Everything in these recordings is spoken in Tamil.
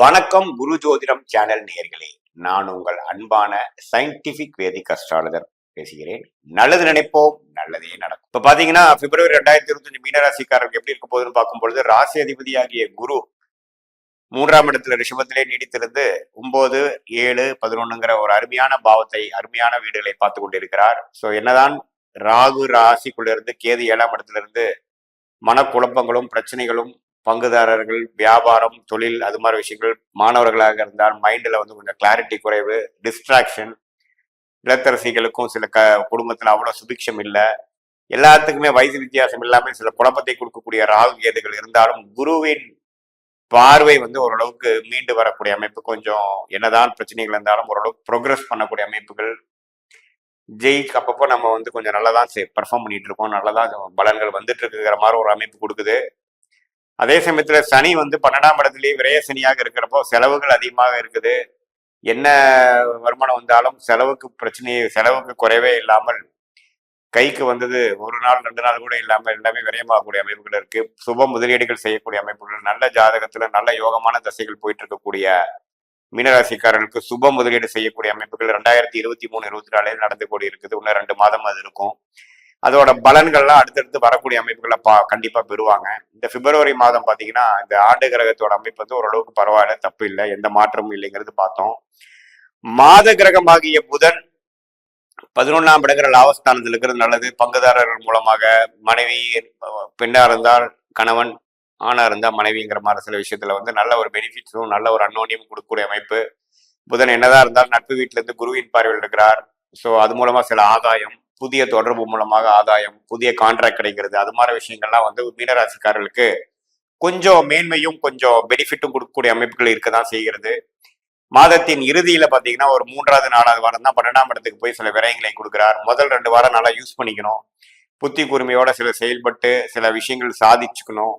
வணக்கம் குரு ஜோதிடம் சேனல் நேயர்களே. நான் உங்கள் அன்பான சயின்டிபிக் வேதிக் அஸ்ட்ராலஜர் பேசுகிறேன். நல்லது நினைப்போம், நல்லதே நடக்கும். இப்ப பாத்தீங்கன்னா பிப்ரவரி 2025 மீனராசிக்காரர்கள் எப்படி இருக்க போகுதுன்னு பார்க்கும் பொழுது, ராசி அதிபதியாகிய குரு 3ஆம் இடத்துல ரிஷபத்திலே நீடித்திருந்து 9, 7, 11ங்கிற ஒரு அருமையான பாவத்தை, அருமையான வீடுகளை பார்த்து கொண்டிருக்கிறார். சோ என்னதான் ராகு ராசிக்குள்ள இருந்து கேது 7ஆம் இடத்துல இருந்து மனக்குழப்பங்களும் பிரச்சனைகளும், பங்குதாரர்கள், வியாபாரம், தொழில், அது மாதிரி விஷயங்கள், மாணவர்களாக இருந்தால் மைண்ட்ல வந்து கொஞ்சம் கிளாரிட்டி குறைவு, டிஸ்ட்ராக்ஷன், இல்லத்தரசிகளுக்கும் சில குடும்பத்துல அவ்வளவு சுபிக்ஷம் இல்லை, எல்லாத்துக்குமே வயசு வித்தியாசம் இல்லாமல் சில குழப்பத்தை கொடுக்கக்கூடிய ராகு கேதுகள் இருந்தாலும் குருவின் பார்வை வந்து ஓரளவுக்கு மீண்டு வரக்கூடிய அமைப்பு, கொஞ்சம் என்னதான் பிரச்சனைகள் இருந்தாலும் ஓரளவுக்கு ப்ரோக்ரஸ் பண்ணக்கூடிய அமைப்புகள், அப்பப்போ நம்ம வந்து கொஞ்சம் நல்லா தான் பர்ஃபார்ம் பண்ணிட்டு இருக்கோம், நல்லா தான் பலன்கள் வந்துட்டு இருக்குங்கிற மாதிரி ஒரு அமைப்பு கொடுக்குது. அதே சமயத்துல சனி வந்து 12ஆம் இடத்துலயே விரய சனியாக இருக்கிறப்போ செலவுகள் அதிகமாக இருக்குது. என்ன வருமானம் வந்தாலும் செலவுக்கு குறைவே இல்லாமல் கைக்கு வந்தது ஒரு நாள் 2 நாள் கூட இல்லாமல் எல்லாமே விரயமாகக்கூடிய அமைப்புகள் இருக்கு. சுப முதலீடுகள் செய்யக்கூடிய அமைப்புகள், நல்ல ஜாதகத்துல நல்ல யோகமான தசைகள் போயிட்டு இருக்கக்கூடிய மீனராசிக்காரர்களுக்கு சுப முதலீடு செய்யக்கூடிய அமைப்புகள் 2023, 24 நடந்து கூடி இருக்குது. இன்னும் 2 மாதம் அது இருக்கும். அதோட பலன்கள்லாம் அடுத்தடுத்து வரக்கூடிய அமைப்புகளை கண்டிப்பா பெறுவாங்க. இந்த பிப்ரவரி மாதம் பாத்தீங்கன்னா இந்த ஆண்டு கிரகத்தோட அமைப்பு வந்து ஓரளவுக்கு பரவாயில்ல, தப்பு இல்லை, எந்த மாற்றமும் இல்லைங்கிறது பார்த்தோம். மாத கிரகமாகிய புதன் 11ஆம் இடங்கிற லாபஸ்தானத்தில் இருக்கிறது நல்லது. பங்குதாரர்கள் மூலமாக மனைவி, பெண்ணா இருந்தால் கணவன், ஆணா இருந்தா மனைவிங்கிற மாதிரி சில விஷயத்துல வந்து நல்ல ஒரு பெனிஃபிட்ஸும் நல்ல ஒரு அன்னோனியம் கொடுக்கக்கூடிய அமைப்பு. புதன் என்னதான் இருந்தாலும் நட்பு வீட்டுல இருந்து குருவின் பார்வையில் இருக்கிறார். ஸோ அது மூலமா சில ஆதாயம், புதிய தொடர்பு மூலமாக ஆதாயம், புதிய கான்ட்ராக்ட் கிடைக்கிறது, அது மாதிரி விஷயங்கள்லாம் வந்து மீனராசிக்காரர்களுக்கு கொஞ்சம் மேன்மையும் கொஞ்சம் பெனிஃபிட்டும் கொடுக்கக்கூடிய அமைப்புகள் இருக்கதான் செய்கிறது. மாதத்தின் இறுதியில பாத்தீங்கன்னா ஒரு 3வது 4வது வாரம் தான் 12ஆம் இடத்துக்கு போய் சில விரயங்களை கொடுக்கிறார். முதல் 2 வாரம் நல்லா யூஸ் பண்ணிக்கணும், புத்தி கூர்மையோட சில செயல்பட்டு சில விஷயங்கள் சாதிச்சுக்கணும்,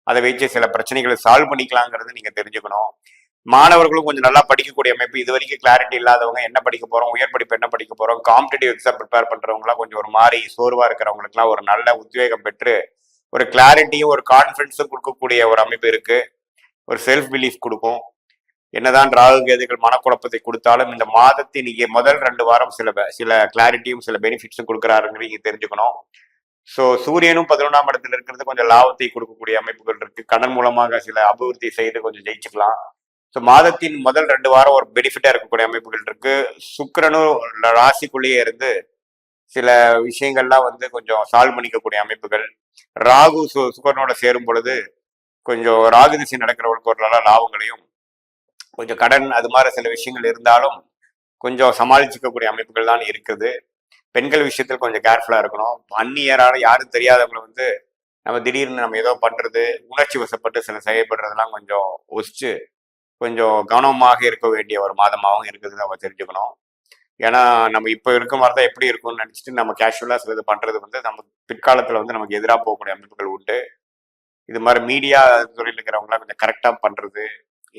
அதை வச்சு சில பிரச்சனைகளை சால்வ் பண்ணிக்கலாங்கிறது நீங்க தெரிஞ்சுக்கணும். மாணவர்களும் கொஞ்சம் நல்லா படிக்கக்கூடிய அமைப்பு. இது வரைக்கும் கிளாரிட்டி இல்லாதவங்க என்ன படிக்க போறோம், உயர் படிப்பு என்ன படிக்க போறோம், காம்படிட்டிவ் எக்ஸாம் ப்ரிப்பேர் பண்றவங்களாம் கொஞ்சம் ஒரு மாதிரி சோர்வா இருக்கிறவங்களுக்குலாம் ஒரு நல்ல உத்வேகம் பெற்று ஒரு கிளாரிட்டியும் ஒரு கான்பிடன்ஸும் கொடுக்கக்கூடிய ஒரு அமைப்பு இருக்கு. ஒரு செல்ஃப் பிலீஃப் கொடுக்கும். என்னதான் ராகு கேதுகள் மனக்குழப்பத்தை கொடுத்தாலும் இந்த மாதத்தின் முதல் 2 வாரம் சில கிளாரிட்டியும் சில பெனிஃபிட்ஸும் கொடுக்குறாருங்கிறது நீங்க தெரிஞ்சுக்கணும். ஸோ சூரியனும் 11ஆம் இடத்துல இருக்கிறது கொஞ்சம் லாபத்தை கொடுக்கக்கூடிய அமைப்புகள் இருக்கு. கடன் மூலமாக சில அபிவிருத்தி செய்து கொஞ்சம் ஜெயிச்சுக்கலாம். ஸோ மாதத்தின் முதல் 2 வாரம் ஒரு பெனிஃபிட்டா இருக்கக்கூடிய அமைப்புகள் இருக்கு. சுக்கிரனும் ராசிக்குள்ளேயே இருந்து சில விஷயங்கள்லாம் வந்து கொஞ்சம் சால்வ் பண்ணிக்கக்கூடிய அமைப்புகள். ராகு சுக்கிரனோட சேரும் பொழுது கொஞ்சம் ராகு திசை நடக்கிறவங்களுக்கு ஒரு நல்ல லாபங்களையும், கொஞ்சம் கடன் அது மாதிரி சில விஷயங்கள் இருந்தாலும் கொஞ்சம் சமாளிச்சுக்கக்கூடிய அமைப்புகள் தான் இருக்குது. பெண்கள் விஷயத்தில் கொஞ்சம் கேர்ஃபுல்லா இருக்கணும். அந்நியரால யாரும் தெரியாதவங்களை வந்து நம்ம திடீர்னு நம்ம ஏதோ பண்றது, உணர்ச்சி வசப்பட்டு சில செயல்படுறதெல்லாம் கொஞ்சம் ஒசிச்சு கொஞ்சம் கவனமாக இருக்க வேண்டிய ஒரு மாதமாகவும் இருக்குதுன்னு நம்ம தெரிஞ்சுக்கணும். ஏன்னா நம்ம இப்போ இருக்க மாதிரி தான் எப்படி இருக்கும்னு நினைச்சிட்டு நம்ம கேஷுவலா சில இது பண்றது வந்து நம்ம பிற்காலத்துல வந்து நமக்கு எதிராக போகக்கூடிய அமைப்புகள் உண்டு. இது மாதிரி மீடியா துறையில் இருக்கிறவங்களாம் கொஞ்சம் கரெக்டா பண்றது,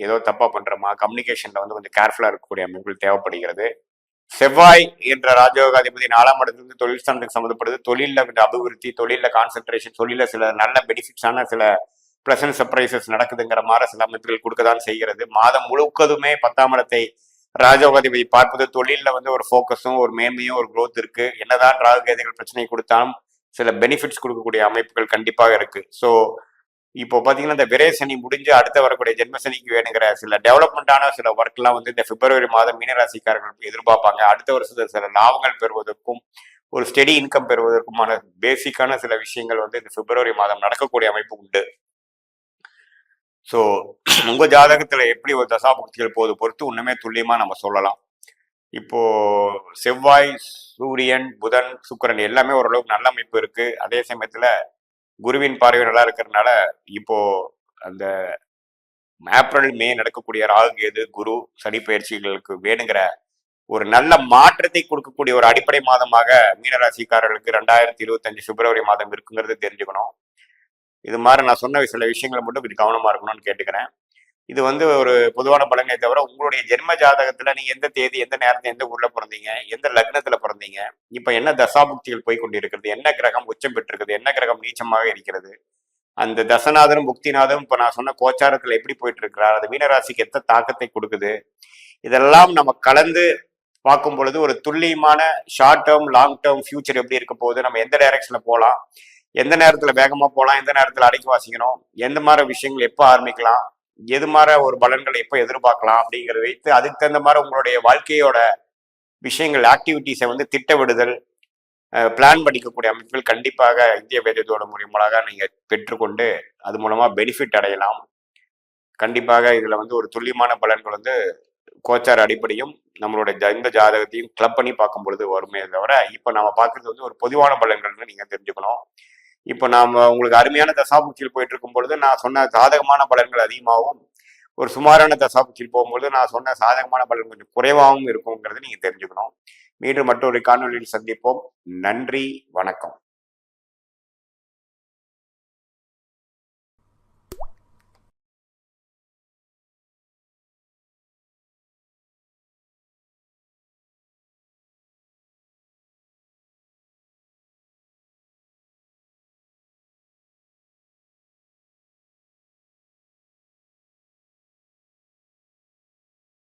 ஏதோ தப்பா பண்றோமா, கம்யூனிகேஷன்ல வந்து கொஞ்சம் கேர்ஃபுல்லா இருக்கக்கூடிய அமைப்புகள் தேவைப்படுகிறது. செவ்வாய் என்ற ராஜயோகாதிபதி 4ஆம் இடத்துலேருந்து தொழில் ஸ்தானத்துக்கு சம்மந்தப்படுது. தொழில அபிவிருத்தி, தொழில கான்சென்ட்ரேஷன், தொழில சில நல்ல பெனிஃபிட்ஸான சில பிளசன்ட் சர்ப்ரைசஸ் நடக்குதுங்கிற மாதிரி சில அமைப்புகள் கொடுக்கதான் செய்கிறது. மாதம் முழுக்கதுமே 10ஆம் இடத்தை ராஜயோகாதிபதி பார்ப்பது தொழில வந்து ஒரு ஃபோக்கஸும் ஒரு மேன்மையும் ஒரு குரோத் இருக்கு. என்னதான் ராகு கேதுகள் பிரச்சனை கொடுத்தாலும் சில பெனிஃபிட்ஸ் கொடுக்கக்கூடிய அமைப்புகள் கண்டிப்பாக இருக்கு. ஸோ இப்போ பாத்தீங்கன்னா இந்த விரய சனி முடிஞ்சு அடுத்த வரக்கூடிய ஜென்ம சனிக்கு வேணுங்கிற சில டெவலப்மெண்டான சில ஒர்க்லாம் வந்து இந்த பிப்ரவரி மாதம் மீனராசிக்காரர்கள் எதிர்பார்ப்பாங்க. அடுத்த வருஷத்துல சில லாபங்கள் பெறுவதற்கும் ஒரு ஸ்டெடி இன்கம் பெறுவதற்குமான பேசிக்கான சில விஷயங்கள் வந்து இந்த பிப்ரவரி மாதம் நடக்கக்கூடிய அமைப்பு உண்டு. ஸோ உங்க ஜாதகத்துல எப்படி ஒரு தசாபுக்திகள் போது பொறுத்து ஒண்ணுமே துல்லியமா நம்ம சொல்லலாம். இப்போ செவ்வாய், சூரியன், புதன், சுக்கிரன் எல்லாமே ஓரளவுக்கு நல்ல அமைப்பு இருக்கு. அதே சமயத்துல குருவின் பார்வை நல்லா இருக்கிறதுனால இப்போ அந்த ஏப்ரல் மே நடக்கக்கூடிய ராகு கேது குரு சனி பயிற்சிகளுக்கு வேணுங்கிற ஒரு நல்ல மாற்றத்தை கொடுக்கக்கூடிய ஒரு அடிப்படை மாதமாக மீனராசிக்காரர்களுக்கு 2025 பிப்ரவரி மாதம் இருக்குங்கிறது தெரிஞ்சுக்கணும். இது மாதிரி நான் சொன்ன சில விஷயங்களை மட்டும் கொஞ்சம் கவனமா இருக்கணும்னு கேட்டுக்கிறேன். இது வந்து ஒரு பொதுவான பலனை தவிர உங்களுடைய ஜென்ம ஜாதகத்துல நீங்க எந்த தேதி, எந்த நேரத்துல, எந்த ஊர்ல பிறந்தீங்க, எந்த லக்னத்துல பிறந்தீங்க, இப்ப என்ன தசாபுக்திகள் போய் கொண்டிருக்கிறது, என்ன கிரகம் உச்சம் பெற்றிருக்குது, என்ன கிரகம் நீச்சமாக இருக்கிறது, அந்த தசநாதனும் புக்திநாதனும் இப்ப நான் சொன்ன கோச்சாரத்துல எப்படி போயிட்டு இருக்கிறார், அது மீனராசிக்கு எத்த தாக்கத்தை கொடுக்குது, இதெல்லாம் நம்ம கலந்து பார்க்கும் பொழுது ஒரு துல்லியமான short term long term future எப்படி இருக்க போகுது, நம்ம எந்த டைரக்ஷன்ல போகலாம், எந்த நேரத்துல வேகமா போகலாம், எந்த நேரத்துல அடக்கி வாசிக்கணும், எந்த மாதிரி விஷயங்கள் எப்போ ஆரம்பிக்கலாம், எது மாதிரி ஒரு பலன்களை எப்போ எதிர்பார்க்கலாம் அப்படிங்கிறத வைத்து அதுக்கு தகுந்த மாதிரி உங்களுடைய வாழ்க்கையோட விஷயங்கள் ஆக்டிவிட்டிஸை வந்து திட்டமிடுதல் பிளான் பண்ணிக்கக்கூடிய அமைப்புகள் கண்டிப்பாக இந்திய வேதத்தோட மூலியமாக நீங்க பெற்றுக்கொண்டு அது மூலமா பெனிஃபிட் அடையலாம். கண்டிப்பாக இதுல வந்து ஒரு துல்லியமான பலன்கள் வந்து கோச்சார அடிப்படையும் நம்மளோட இந்த ஜாதகத்தையும் கிளப் பண்ணி பார்க்கும் பொழுது வருமே தவிர இப்போ நம்ம பார்க்கறது வந்து ஒரு பொதுவான பலன்கள்னு நீங்க தெரிஞ்சுக்கணும். இப்போ நாம உங்களுக்கு அருமையான தசாபுக்தியில் போயிட்டு இருக்கும் பொழுது நான் சொன்ன சாதகமான பலன்கள் அதிகமாகவும், ஒரு சுமாரான தசாபுக்தியில் போகும்பொழுது நான் சொன்ன சாதகமான பலன் கொஞ்சம் குறைவாகவும் இருக்குங்கிறத நீங்க தெரிஞ்சுக்கணும். மீண்டும் மற்றொரு காணொலியில் சந்திப்போம். நன்றி, வணக்கம்.